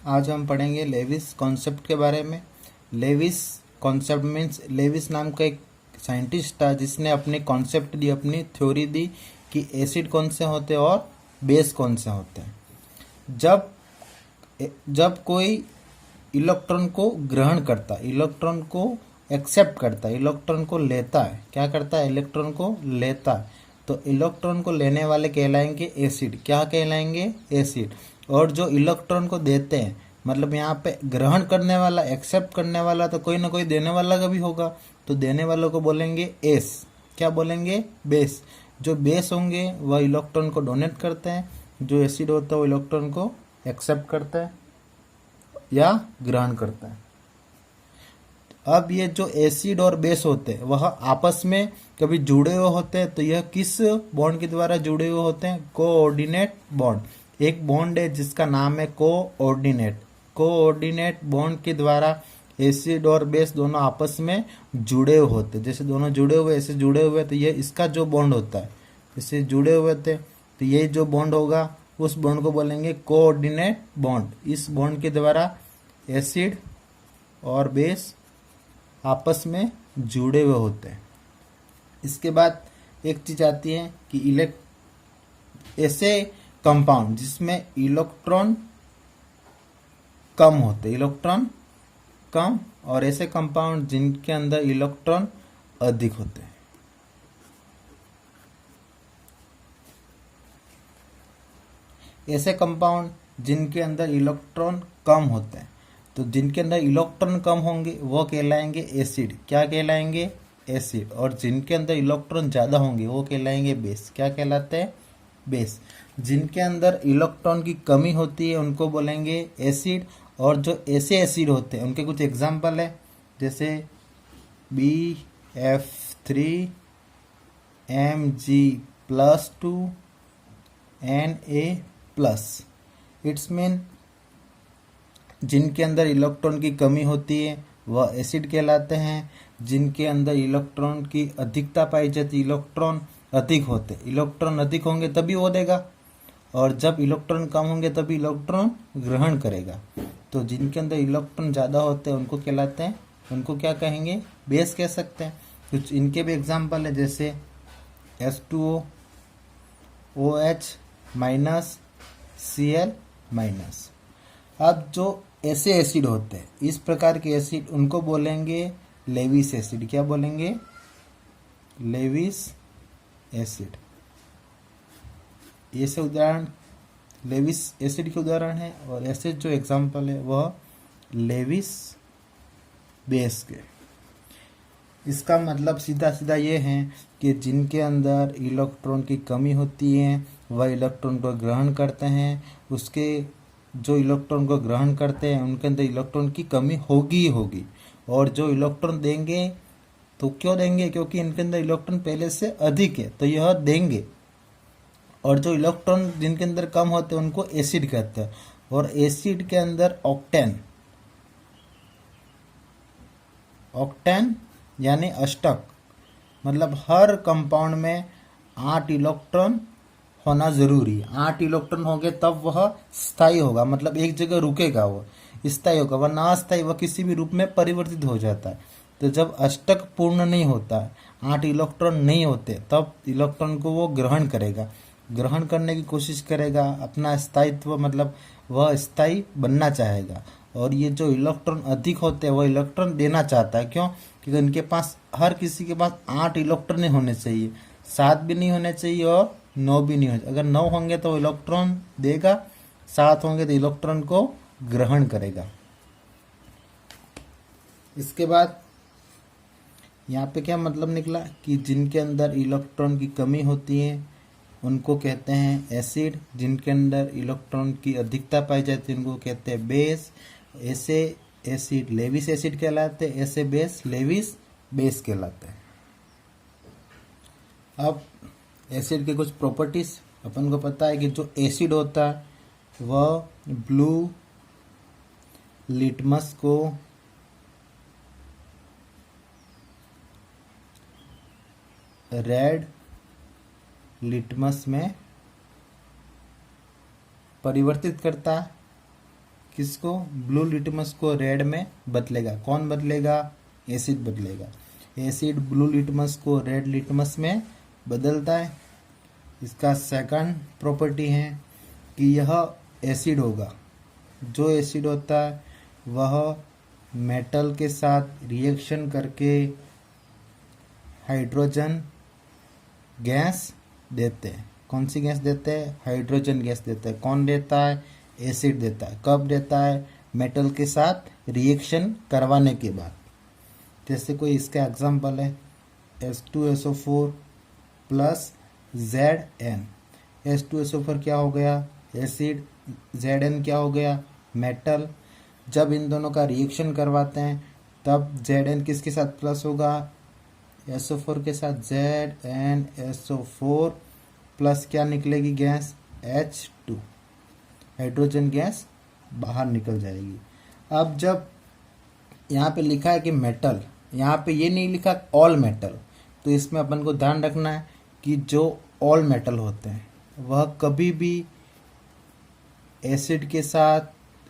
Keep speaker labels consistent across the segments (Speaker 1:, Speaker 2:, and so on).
Speaker 1: आज हम पढ़ेंगे लेविस कॉन्सेप्ट के बारे में। लेविस कॉन्सेप्ट मीन्स लेविस नाम का एक साइंटिस्ट था जिसने अपनी कॉन्सेप्ट दी, अपनी थ्योरी दी कि एसिड कौन से होते हैं और बेस कौन से होते हैं। जब जब कोई इलेक्ट्रॉन को ग्रहण करता है, इलेक्ट्रॉन को एक्सेप्ट करता है, इलेक्ट्रॉन को लेता है, क्या करता है, इलेक्ट्रॉन को लेता है, तो इलेक्ट्रॉन को लेने वाले कहलाएंगे एसिड। क्या कहलाएंगे, एसिड। और जो इलेक्ट्रॉन को देते हैं, मतलब यहाँ पे ग्रहण करने वाला, एक्सेप्ट करने वाला, तो कोई ना कोई देने वाला का भी होगा, तो देने वालों को बोलेंगे एस। क्या बोलेंगे, बेस। जो बेस होंगे वह इलेक्ट्रॉन को डोनेट करते हैं, जो एसिड होता है वो इलेक्ट्रॉन को एक्सेप्ट करता है या ग्रहण करता है। अब ये जो एसिड और बेस होते हैं वह आपस में कभी जुड़े हुए होते हैं, तो यह किस बॉन्ड के द्वारा जुड़े हुए होते हैं, कोऑर्डिनेट बॉन्ड। एक बॉन्ड है जिसका नाम है कोऑर्डिनेट। कोऑर्डिनेट बॉन्ड के द्वारा एसिड और बेस दोनों आपस में जुड़े हुए होते हैं। जैसे दोनों जुड़े हुए, ऐसे जुड़े हुए, तो ये इसका जो बॉन्ड होता है, इससे जुड़े हुए थे, तो ये जो बॉन्ड होगा उस बॉन्ड को बोलेंगे कोऑर्डिनेट बॉन्ड। इस बॉन्ड के द्वारा एसिड और बेस आपस में जुड़े हुए होते हैं। इसके बाद एक चीज आती है कि ऐसे कंपाउंड जिसमें इलेक्ट्रॉन कम होते, इलेक्ट्रॉन कम, और ऐसे कंपाउंड जिनके अंदर इलेक्ट्रॉन अधिक होते हैं। ऐसे कंपाउंड जिनके अंदर इलेक्ट्रॉन कम होते हैं, तो जिनके अंदर इलेक्ट्रॉन कम होंगे वो कहलाएंगे एसिड। क्या कहलाएंगे, एसिड। और जिनके अंदर इलेक्ट्रॉन ज़्यादा होंगे वो कहलाएंगे बेस। क्या कहलाते हैं, बेस। जिनके अंदर इलेक्ट्रॉन की कमी होती है उनको बोलेंगे एसिड। और जो ऐसे एसिड होते हैं उनके कुछ एग्जाम्पल है, जैसे BF3, MG+2, Na+। It's mean जिनके अंदर इलेक्ट्रॉन की कमी होती है वह एसिड कहलाते हैं। जिनके अंदर इलेक्ट्रॉन की अधिकता पाई जाती, इलेक्ट्रॉन अधिक होते, इलेक्ट्रॉन अधिक होंगे तभी वो देगा, और जब इलेक्ट्रॉन कम होंगे तभी इलेक्ट्रॉन ग्रहण करेगा। तो जिनके अंदर इलेक्ट्रॉन ज़्यादा होते हैं उनको कहलाते हैं, उनको क्या कहेंगे, बेस कह सकते हैं। कुछ इनके भी एग्जाम्पल है, जैसे H2O, OH-, Cl-। अब जो ऐसे एसिड होते हैं, इस प्रकार के एसिड, उनको बोलेंगे लेविस एसिड। क्या बोलेंगे, लेविस एसिड। ऐसे उदाहरण लेविस एसिड के उदाहरण है, और ऐसे जो एग्जाम्पल है वह लेविस बेस के। इसका मतलब सीधा सीधा ये है कि जिनके अंदर इलेक्ट्रॉन की कमी होती है वह इलेक्ट्रॉन को ग्रहण करते हैं, उसके जो इलेक्ट्रॉन को ग्रहण करते हैं उनके अंदर इलेक्ट्रॉन की कमी होगी ही होगी। और जो इलेक्ट्रॉन देंगे, तो क्यों देंगे, क्योंकि इनके अंदर इलेक्ट्रॉन पहले से अधिक है तो यह देंगे। और जो इलेक्ट्रॉन जिनके अंदर कम होते हैं उनको एसिड कहते हैं। और एसिड के अंदर ऑक्टेन, ऑक्टेन यानी अष्टक, मतलब हर कंपाउंड में 8 इलेक्ट्रॉन होना जरूरी है। 8 इलेक्ट्रॉन होंगे तब वह स्थायी होगा, मतलब एक जगह रुकेगा, वो स्थायी होगा। वरना अस्थायी वह किसी भी रूप में परिवर्तित हो जाता है। तो जब अष्टक पूर्ण नहीं होता है, 8 इलेक्ट्रॉन नहीं होते, तब इलेक्ट्रॉन को वो ग्रहण करेगा, ग्रहण करने की कोशिश करेगा, अपना स्थायित्व, मतलब वह स्थायी बनना चाहेगा। और ये जो इलेक्ट्रॉन अधिक होते हैं वह इलेक्ट्रॉन देना चाहता है। क्यों, क्योंकि उनके पास, हर किसी के पास 8 इलेक्ट्रॉन नहीं होने चाहिए, 7 भी नहीं होने चाहिए और 9 भी नहीं होने। अगर 9 होंगे तो इलेक्ट्रॉन देगा, 7 होंगे तो इलेक्ट्रॉन को ग्रहण करेगा। इसके बाद यहाँ पे क्या मतलब निकला कि जिनके अंदर इलेक्ट्रॉन की कमी होती है उनको कहते हैं एसिड। जिनके अंदर इलेक्ट्रॉन की अधिकता पाई जाती है उनको कहते हैं बेस। ऐसे एसिड लेविस एसिड कहलाते हैं, ऐसे बेस लेविस बेस कहलाते हैं। अब एसिड के कुछ प्रॉपर्टीज अपन को पता है कि जो एसिड होता है वह ब्लू लिटमस को रेड लिटमस में परिवर्तित करता है। किसको, ब्लू लिटमस को रेड में बदलेगा। कौन बदलेगा, एसिड बदलेगा। एसिड ब्लू लिटमस को रेड लिटमस में बदलता है। इसका सेकंड प्रॉपर्टी है कि यह एसिड होगा। जो एसिड होता है वह मेटल के साथ रिएक्शन करके हाइड्रोजन गैस देते हैं। कौन सी गैस देते हैं, हाइड्रोजन गैस देते हैं। कौन देता है, एसिड देता है। कब देता है, मेटल के साथ रिएक्शन करवाने के बाद। जैसे कोई इसका एग्जांपल है H2SO4 प्लस Zn। H2SO4 क्या हो गया, एसिड। Zn क्या हो गया, मेटल। जब इन दोनों का रिएक्शन करवाते हैं तब Zn किसके साथ प्लस होगा, SO4 के साथ। ZnSO4 प्लस क्या निकलेगी गैस, H2, हाइड्रोजन गैस बाहर निकल जाएगी। अब जब यहाँ पे लिखा है कि मेटल, यहाँ पे ये नहीं लिखा ऑल मेटल, तो इसमें अपन को ध्यान रखना है कि जो ऑल मेटल होते हैं वह कभी भी एसिड के साथ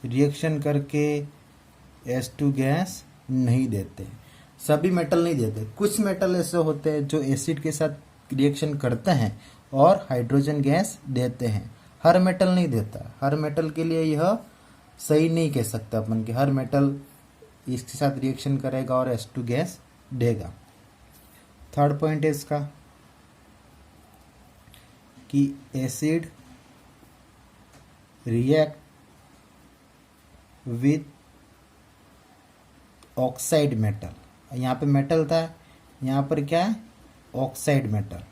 Speaker 1: रिएक्शन करके H2 गैस नहीं देते। सभी मेटल नहीं देते। कुछ मेटल ऐसे होते हैं जो एसिड के साथ रिएक्शन करते हैं और हाइड्रोजन गैस देते हैं। हर मेटल नहीं देता। हर मेटल के लिए यह सही नहीं कह सकते अपन कि हर मेटल इसके साथ रिएक्शन करेगा और H2 गैस देगा। थर्ड पॉइंट है इसका कि acid react with oxide metal. यहाँ पे मेटल था, यहाँ पर क्या है, oxide metal.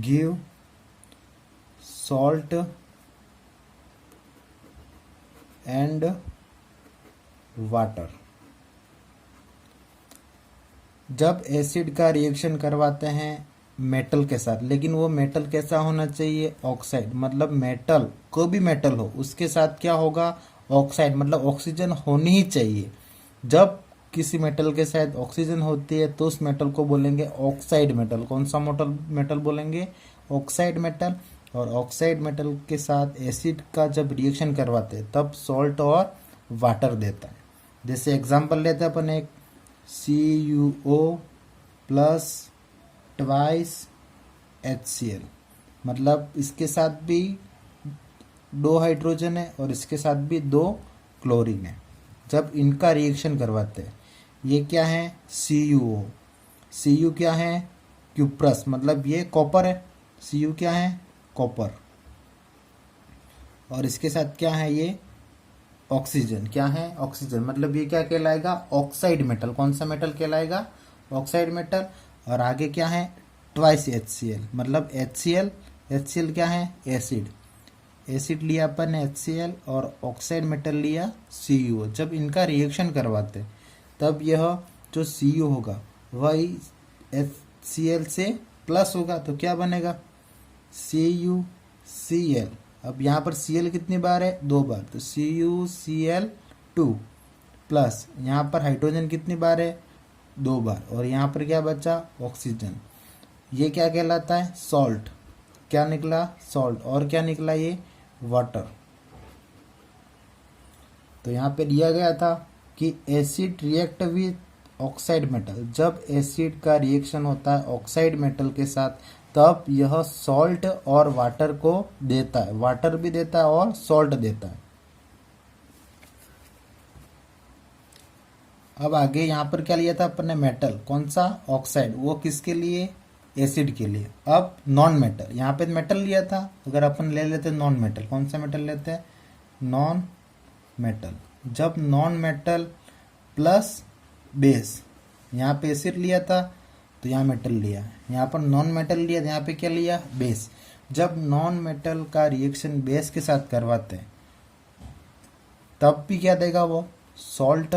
Speaker 1: Give salt and water. जब एसिड का रिएक्शन करवाते हैं मेटल के साथ, लेकिन वो मेटल कैसा होना चाहिए, ऑक्साइड। मतलब मेटल, कोई भी मेटल हो उसके साथ क्या होगा, ऑक्साइड, मतलब ऑक्सीजन होनी ही चाहिए। जब किसी मेटल के साथ ऑक्सीजन होती है तो उस मेटल को बोलेंगे ऑक्साइड मेटल। कौन सा मेटल बोलेंगे, ऑक्साइड मेटल। और ऑक्साइड मेटल के साथ एसिड का जब रिएक्शन करवाते हैं तब सॉल्ट और वाटर देता है। जैसे एग्जांपल लेते हैं अपन एक CuO प्लस ट्वाइस HCl, मतलब इसके साथ भी 2 हाइड्रोजन है और इसके साथ भी 2 क्लोरीन है। जब इनका रिएक्शन करवाते हैं, ये क्या है, CuO। Cu क्या है, क्यूप्रस, मतलब ये कॉपर है। Cu क्या है, कॉपर। और इसके साथ क्या है, ये ऑक्सीजन। क्या है, ऑक्सीजन, मतलब ये क्या कहलाएगा, ऑक्साइड मेटल। कौन सा मेटल कहलाएगा, ऑक्साइड मेटल। और आगे क्या है, ट्वाइस HCl, मतलब HCl क्या है, एसिड। एसिड लिया अपन HCl और ऑक्साइड मेटल लिया CuO। जब इनका रिएक्शन करवाते तब यह जो Cu होगा वही HCl से प्लस होगा, तो क्या बनेगा, CuCl। अब यहाँ पर Cl कितनी बार है, 2 बार, तो CuCl2 प्लस यहाँ पर हाइड्रोजन कितनी बार है, 2 बार, और यहाँ पर क्या बचा, ऑक्सीजन। ये क्या कहलाता है, सॉल्ट। क्या निकला, सॉल्ट। और क्या निकला, ये वाटर। तो यहाँ पे दिया गया था कि acid react with oxide metal. जब एसिड का रिएक्शन होता है ऑक्साइड मेटल के साथ तब यह सॉल्ट और वाटर को देता है। वाटर भी देता है और सॉल्ट देता है। अब आगे यहाँ पर क्या लिया था अपन ने, मेटल। कौन सा, ऑक्साइड। वो किसके लिए, एसिड के लिए। अब नॉन मेटल, यहाँ पे मेटल लिया था, अगर अपन ले लेते नॉन मेटल। कौन सा मेटल लेते हैं, नॉन मेटल। जब नॉन मेटल प्लस बेस, यहाँ पे एसिड लिया था तो यहाँ मेटल लिया, यहाँ पर नॉन मेटल लिया तो यहाँ पे क्या लिया, बेस। जब नॉन मेटल का रिएक्शन बेस के साथ करवाते हैं तब भी क्या देगा, वो सॉल्ट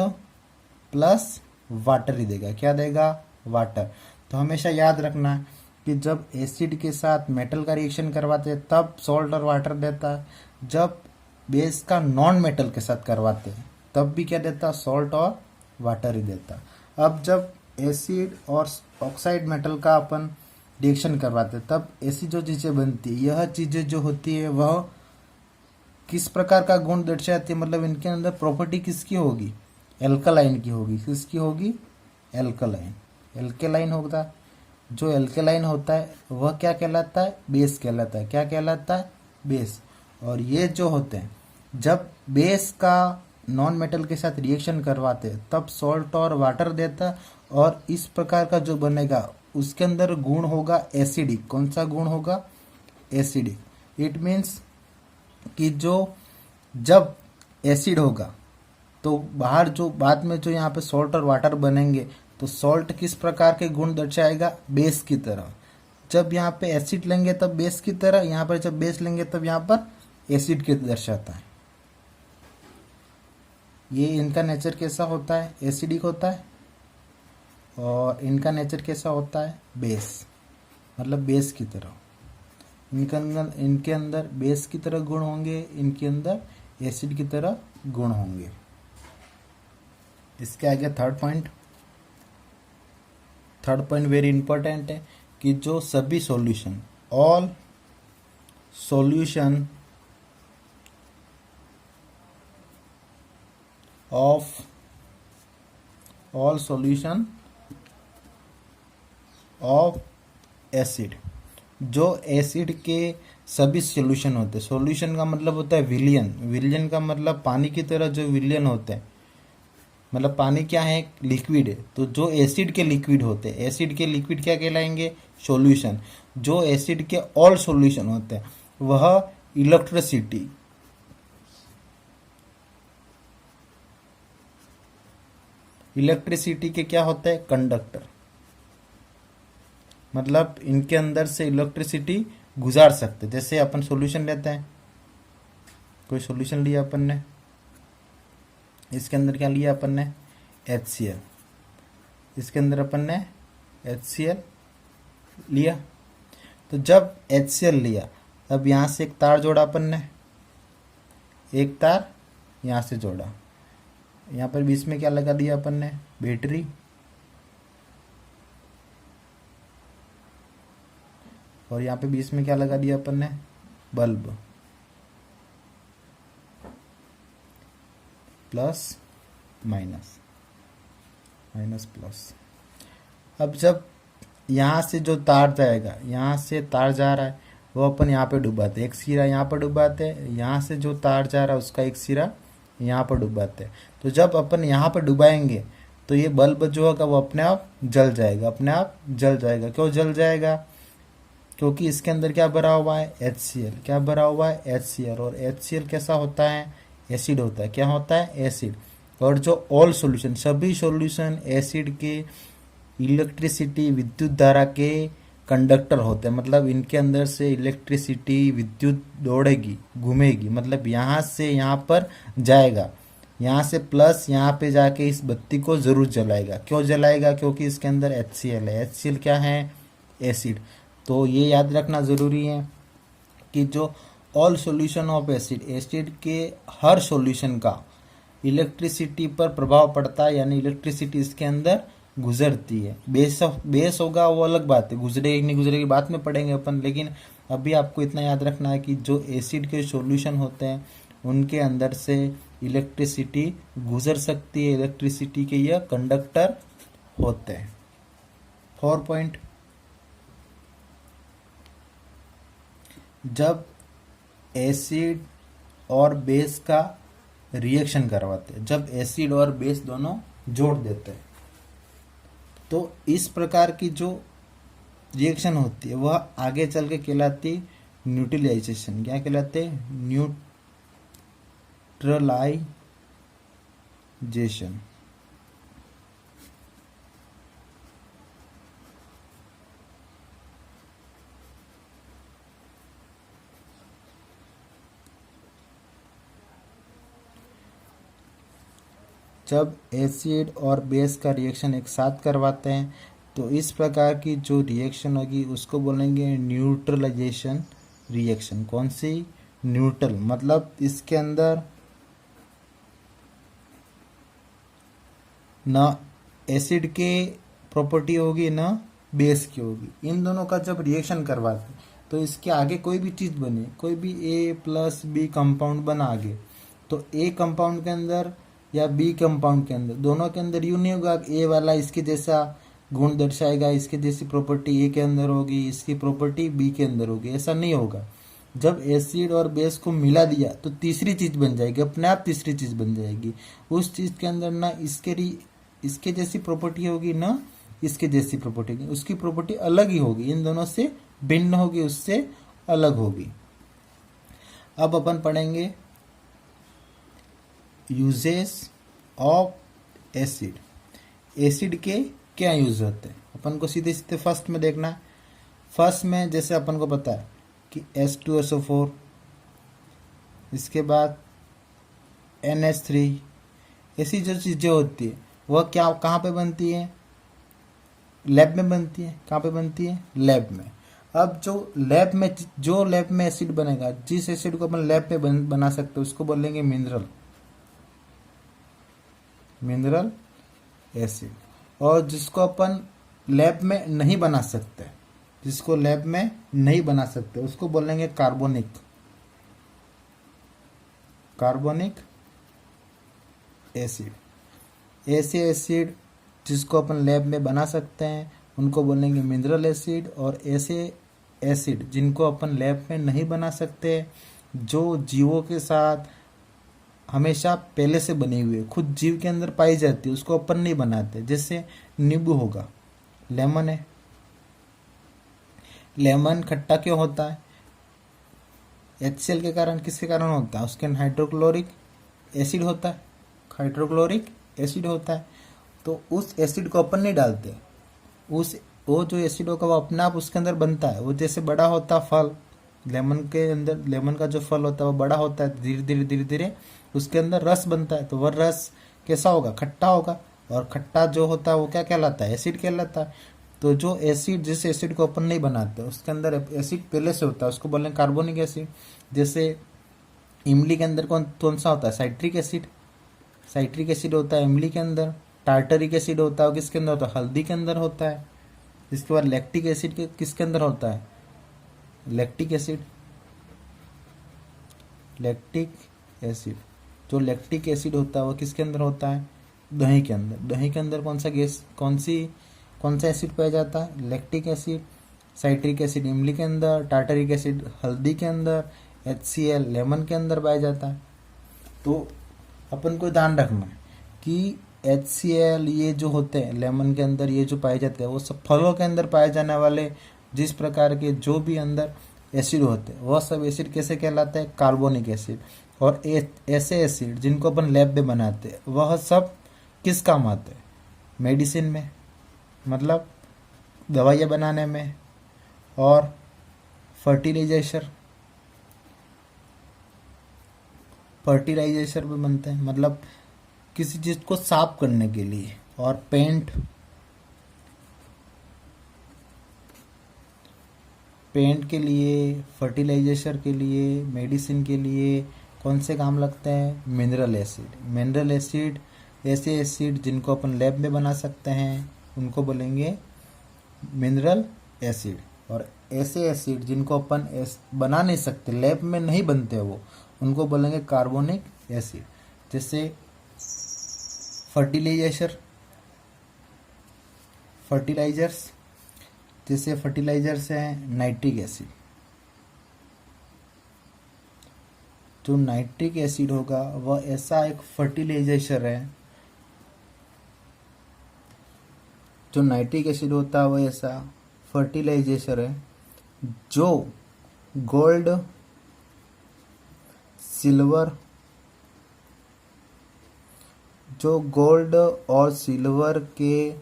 Speaker 1: प्लस वाटर ही देगा। क्या देगा, वाटर। तो हमेशा याद रखना कि जब एसिड के साथ मेटल का रिएक्शन करवाते हैं तब सॉल्ट और वाटर देता है। जब बेस का नॉन मेटल के साथ करवाते हैं तब भी क्या देता, सॉल्ट और वाटर ही देता। अब जब एसिड और ऑक्साइड मेटल का अपन रिएक्शन करवाते हैं तब ऐसी जो चीज़ें बनती है, यह चीज़ें जो होती है वह किस प्रकार का गुण दर्शाती है, मतलब इनके अंदर प्रॉपर्टी किसकी होगी, एल्कलाइन की होगी। किसकी होगी, एल्कलाइन। एल्कलाइन होगा, जो एल्कलाइन होता है वह क्या कहलाता है, बेस कहलाता है। क्या कहलाता है, बेस। और ये जो होते हैं, जब बेस का नॉन मेटल के साथ रिएक्शन करवाते हैं तब सॉल्ट और वाटर देता है, और इस प्रकार का जो बनेगा उसके अंदर गुण होगा एसिडिक। कौन सा गुण होगा, एसिडिक। इट मीन्स कि जो जब एसिड होगा तो बाहर जो बाद में जो यहाँ पे सॉल्ट और वाटर बनेंगे तो सॉल्ट किस प्रकार के गुण दर्शाएगा, बेस की तरह। जब यहाँ पे एसिड लेंगे तब बेस की तरह, यहाँ पर जब बेस लेंगे तब यहाँ पर एसिड की दर्शाता है। ये इनका नेचर कैसा होता है, एसिडिक होता है, और इनका नेचर कैसा होता है, बेस, मतलब बेस की तरह। इनके अंदर बेस की तरह गुण होंगे, इनके अंदर एसिड की तरह गुण होंगे। इसके आगे थर्ड पॉइंट वेरी इंपॉर्टेंट है कि जो सभी solution, all solution of acid, जो एसिड के सभी सॉल्यूशन होते हैं। सॉल्यूशन का मतलब होता है विलियन। विलियन का मतलब पानी की तरह जो विलियन होते हैं, मतलब पानी क्या है, लिक्विड है। तो जो एसिड के लिक्विड होते हैं, एसिड के लिक्विड क्या कहलाएंगे, सॉल्यूशन। जो एसिड के ऑल सॉल्यूशन होते हैं वह इलेक्ट्रिसिटी, इलेक्ट्रिसिटी के क्या होते हैं, कंडक्टर। मतलब इनके अंदर से इलेक्ट्रिसिटी गुजार सकते। जैसे अपन सॉल्यूशन लेते हैं, कोई सॉल्यूशन लिया अपन ने, इसके अंदर क्या लिया अपन ने, HCl। इसके अंदर अपन ने HCl लिया। तो जब HCl लिया तब यहाँ से एक तार जोड़ा अपन ने, एक तार यहाँ से जोड़ा, यहाँ पर बीच में क्या लगा दिया अपन ने, बैटरी। और यहाँ पे बीच में क्या लगा दिया अपन ने, bulb. Plus minus, minus plus. अब जब यहाँ से जो तार जाएगा, यहाँ से तार जा रहा है वो अपन यहाँ पे डुबाते, एक सिरा यहाँ पर डुबाते हैं। यहाँ से जो तार जा रहा है उसका एक सिरा यहाँ पर डुबाते हैं। तो जब अपन यहाँ पर डुबाएंगे तो ये बल्ब जो होगा वो अपने आप जल जाएगा, अपने आप जल जाएगा। क्यों जल जाएगा, क्योंकि इसके अंदर क्या भरा हुआ है, HCl। क्या भरा हुआ है, HCl। और HCl कैसा होता है, एसिड होता है। क्या होता है, एसिड। और जो ऑल सॉल्यूशन, सभी सॉल्यूशन एसिड के इलेक्ट्रिसिटी, विद्युत धारा के कंडक्टर होते हैं। मतलब इनके अंदर से इलेक्ट्रिसिटी, विद्युत दौड़ेगी, घूमेगी, मतलब यहाँ से यहाँ पर जाएगा, यहाँ से प्लस यहाँ पे जाके इस बत्ती को जरूर जलाएगा। क्यों जलाएगा, क्योंकि इसके अंदर HCl है। HCl क्या है, एसिड। तो ये याद रखना ज़रूरी है कि जो all solution of acid, acid के हर सॉल्यूशन का इलेक्ट्रिसिटी पर प्रभाव पड़ता है, यानी इलेक्ट्रिसिटी इसके अंदर गुजरती है। बेस होगा वो अलग बात है, गुजरेगी नहीं गुजरेगी बात में पढ़ेंगे अपन। लेकिन अभी आपको इतना याद रखना है कि जो एसिड के सॉल्यूशन होते हैं उनके अंदर से इलेक्ट्रिसिटी गुजर सकती है, इलेक्ट्रिसिटी के ये कंडक्टर होते हैं। 4 पॉइंट, जब एसिड और बेस का रिएक्शन करवाते हैं, जब एसिड और बेस दोनों जोड़ देते हैं तो इस प्रकार की जो रिएक्शन होती है वह आगे चल के कहलाती न्यूट्रलाइजेशन। क्या कहलाते, न्यूट्रलाइजेशन। जब एसिड और बेस का रिएक्शन एक साथ करवाते हैं तो इस प्रकार की जो रिएक्शन होगी उसको बोलेंगे न्यूट्रलाइजेशन रिएक्शन। कौन सी, न्यूट्रल, मतलब इसके अंदर ना एसिड के प्रॉपर्टी होगी ना बेस की होगी। इन दोनों का जब रिएक्शन करवाते हैं तो इसके आगे कोई भी चीज़ बने, कोई भी A+B कंपाउंड बना आगे, तो A कंपाउंड के अंदर या B कंपाउंड के अंदर, दोनों के अंदर यूँ नहीं होगा A वाला इसके जैसा गुण दर्शाएगा, इसके जैसी प्रॉपर्टी A के अंदर होगी, इसकी प्रॉपर्टी B के अंदर होगी, ऐसा नहीं होगा। जब एसिड और बेस को मिला दिया तो तीसरी चीज़ बन जाएगी, अपने आप तीसरी चीज़ बन जाएगी। उस चीज़ के अंदर ना इसके जैसी प्रॉपर्टी होगी, ना इसके जैसी प्रॉपर्टी होगी, उसकी प्रॉपर्टी अलग ही होगी, इन दोनों से भिन्न होगी, उससे अलग होगी। अब अपन पढ़ेंगे यूजेस ऑफ एसिड। एसिड के क्या यूज होते हैं, अपन को सीधे सीधे फर्स्ट में देखना है। फर्स्ट में जैसे अपन को पता है कि H2SO4, इसके बाद NH3, ऐसी जो चीज़ें होती है वह क्या कहाँ पे बनती है, लैब में बनती है। कहाँ पे बनती है, लैब में। अब जो लैब में एसिड बनेगा, जिस एसिड को अपन लैब में बना सकते हैं उसको बोलेंगे मिनरल एसिड। और जिसको अपन लैब में नहीं बना सकते, जिसको लैब में नहीं बना सकते उसको बोलेंगे कार्बोनिक एसिड। ऐसे एसिड जिसको अपन लैब में बना सकते हैं उनको बोलेंगे मिनरल एसिड। और ऐसे एसिड जिनको अपन लैब में नहीं बना सकते, जो जीवों के साथ हमेशा पहले से बनी हुई है, खुद जीव के अंदर पाई जाती है, उसको अपन नहीं बनाते। जैसे नींबू होगा, लेमन है। लेमन खट्टा क्यों होता है, HCl के कारण। किसके कारण होता है, उसके हाइड्रोक्लोरिक एसिड होता है, हाइड्रोक्लोरिक एसिड होता है। तो उस एसिड को अपन नहीं डालते, वो जो एसिड होगा वो अपने आप उसके अंदर बनता है। वो जैसे बड़ा होता फल, लेमन के अंदर, लेमन का जो फल होता है वो बड़ा होता है, धीरे धीरे उसके अंदर रस बनता है। तो वह रस कैसा होगा, खट्टा होगा। और खट्टा जो होता है वो क्या कहलाता है, एसिड कहलाता है। तो जो एसिड, जिस एसिड को अपन नहीं बनाते उसके अंदर एसिड पहले से होता है, उसको बोलें कार्बोनिक एसिड। जैसे इमली के अंदर कौन सा होता है, साइट्रिक एसिड होता है इमली के अंदर। टार्टरिक एसिड होता है, किसके अंदर होता है, हल्दी के अंदर होता है। इसके बाद लैक्टिक एसिड किसके अंदर होता है, लैक्टिक एसिड। जो लैक्टिक एसिड होता है वो किसके अंदर होता है, दही के अंदर। दही के अंदर कौन सा एसिड पाया जाता है, लैक्टिक एसिड। साइट्रिक एसिड इमली के अंदर, टार्टरिक एसिड हल्दी के अंदर, HCl लेमन के अंदर पाया जाता है। तो अपन को ध्यान रखना है कि HCl ये जो होते हैं लेमन के अंदर, ये जो पाए जाते हैं वो सब फलों के अंदर पाए जाने वाले जिस प्रकार के जो भी अंदर एसिड होते हैं वह सब एसिड कैसे कहलाते हैं, कार्बोनिक एसिड। और ऐसे एसिड जिनको अपन लैब में बनाते हैं वह सब किस काम आते हैं, मेडिसिन में, मतलब दवाइयाँ बनाने में, और फर्टिलाइजेशन में बनते हैं, मतलब किसी चीज़ को साफ करने के लिए। और पेंट के लिए, फर्टिलाइजेशन के लिए, मेडिसिन के लिए कौन से काम लगते हैं, मिनरल एसिड। ऐसे एसिड जिनको अपन लैब में बना सकते हैं उनको बोलेंगे मिनरल एसिड। और ऐसे एसिड जिनको अपन बना नहीं सकते, लैब में नहीं बनते वो, उनको बोलेंगे कार्बोनिक एसिड। जैसे फर्टिलाइजर्स हैं नाइट्रिक एसिड। जो नाइट्रिक एसिड होगा वह ऐसा एक फर्टिलाइजेशन है, जो नाइट्रिक एसिड होता है वह ऐसा फर्टिलाइजेशन है जो गोल्ड, और सिल्वर के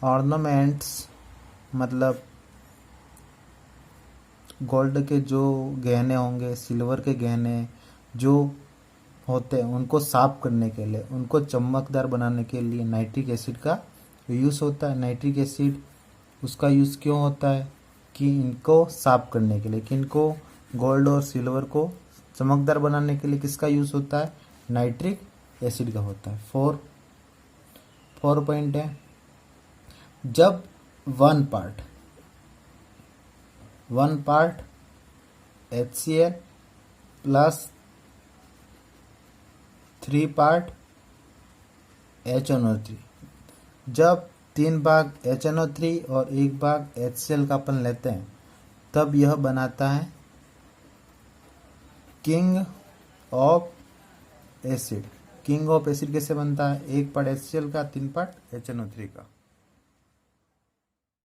Speaker 1: ऑर्नामेंट्स, मतलब गोल्ड के जो गहने होंगे, सिल्वर के गहने जो होते हैं उनको साफ करने के लिए, उनको चमकदार बनाने के लिए नाइट्रिक एसिड का यूज़ होता है। नाइट्रिक एसिड उसका यूज़ क्यों होता है कि इनको साफ करने के लिए, कि इनको गोल्ड और सिल्वर को चमकदार बनाने के लिए किसका यूज़ होता है, नाइट्रिक एसिड का होता है। 4 पॉइंट है। जब one part HCl plus 3 part HNO3, जब 3 भाग HNO3 और 1 भाग HCl का अपन लेते हैं तब यह बनाता है king of acid. King of acid कैसे बनता है? 1 पार्ट HCl का, 3 पार्ट HNO3 का।